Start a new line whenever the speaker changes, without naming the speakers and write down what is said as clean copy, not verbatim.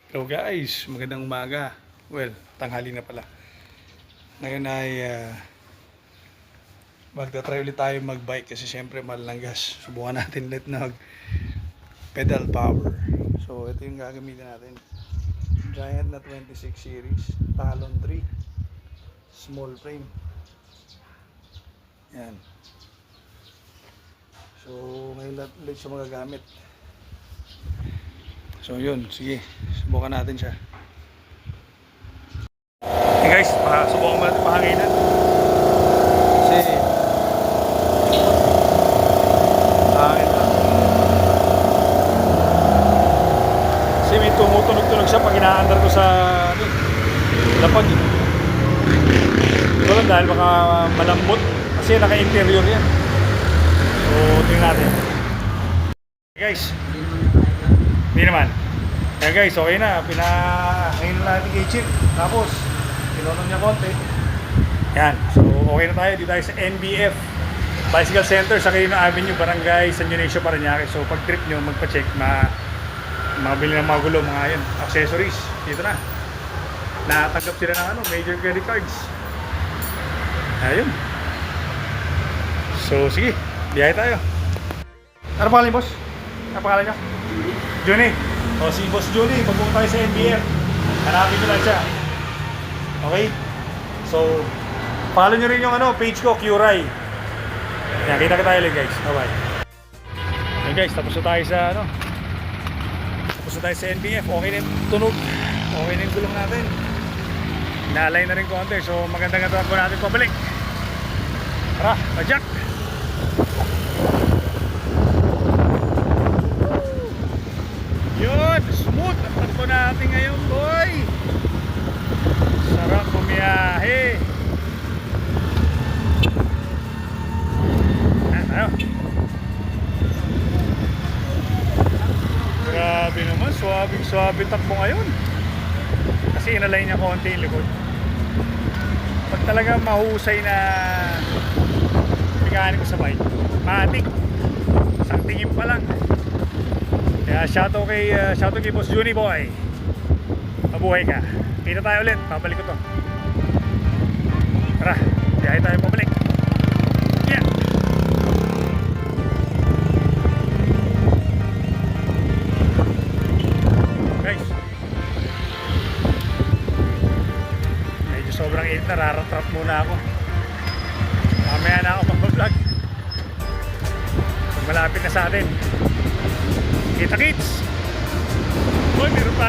Hello guys, magandang umaga. Well, tanghali na pala. Ngayon ay magta-try ulit tayo mag-bike kasi syempre mahal ng gas. Subukan natin ulit na pedal power. So ito yung gagamitin natin. Giant na 26 series, Talon 3, small frame. Yan. So ngayon ulit siya magagamit. So yun, sige, subukan natin siya. Hey guys, subukan mo natin pahanginan. Kasi hangin lang. Kasi may tumutunog-tunog siya pag inaandar ko sa lapag. Ito lang dahil baka malambot kasi naka-interior yan. So tingnan natin. Hey guys, hindi naman. Kaya guys, okay na. Pinahingin na natin kay Chip. Tapos, tinunong niya konti. Yan. So, okay na tayo. Dito tayo sa NBF Bicycle Center sa Quirino Avenue, Barangay San Dionisio, Parañaque. So, pag trip nyo, magpa-check. Mabili ng mga gulo, mga yun, accessories. Dito na. Nakatanggap sila ng major credit cards. Ayun. So, sige. Biyahe tayo. Ano pangalan, boss? Ano pangalan niya? Johnny. O si Boss Johnny, pagpunta tayo sa NBF, hanapin nyo lang siya. Okay? So, follow nyo rin yung page ko, QRai. Yan, kita tayo ulit guys. Bye-bye. Okay guys, tapos na tayo sa tapos na tayo sa NBF. Okay na yung tunog. Okay na yung gulong natin. Nalay na rin konti. So, magandang po natin pabalik. Tara, pajak! Yun, smooth ang takbo natin ngayon, boy. Sarap bumiyahe. Ayan tayo. Grabe naman, suwabe takbo ngayon. Kasi inalay niya konti yung likod. Pag talaga mahusay na mekaniko sa bike, matik. Isang tingin pa lang. Kaya shoutout kay Boss Johnny boy. Mabuhay ka. Kita tayo ulit, pabalik ko to. Tara, biyahe tayo pabalik. Yeah. Guys, medyo sobrang init, nararat-rat muna ako. Mamaya na ako mag-vlog. Malapit na sa atin. Kita kits! Boy, meron pa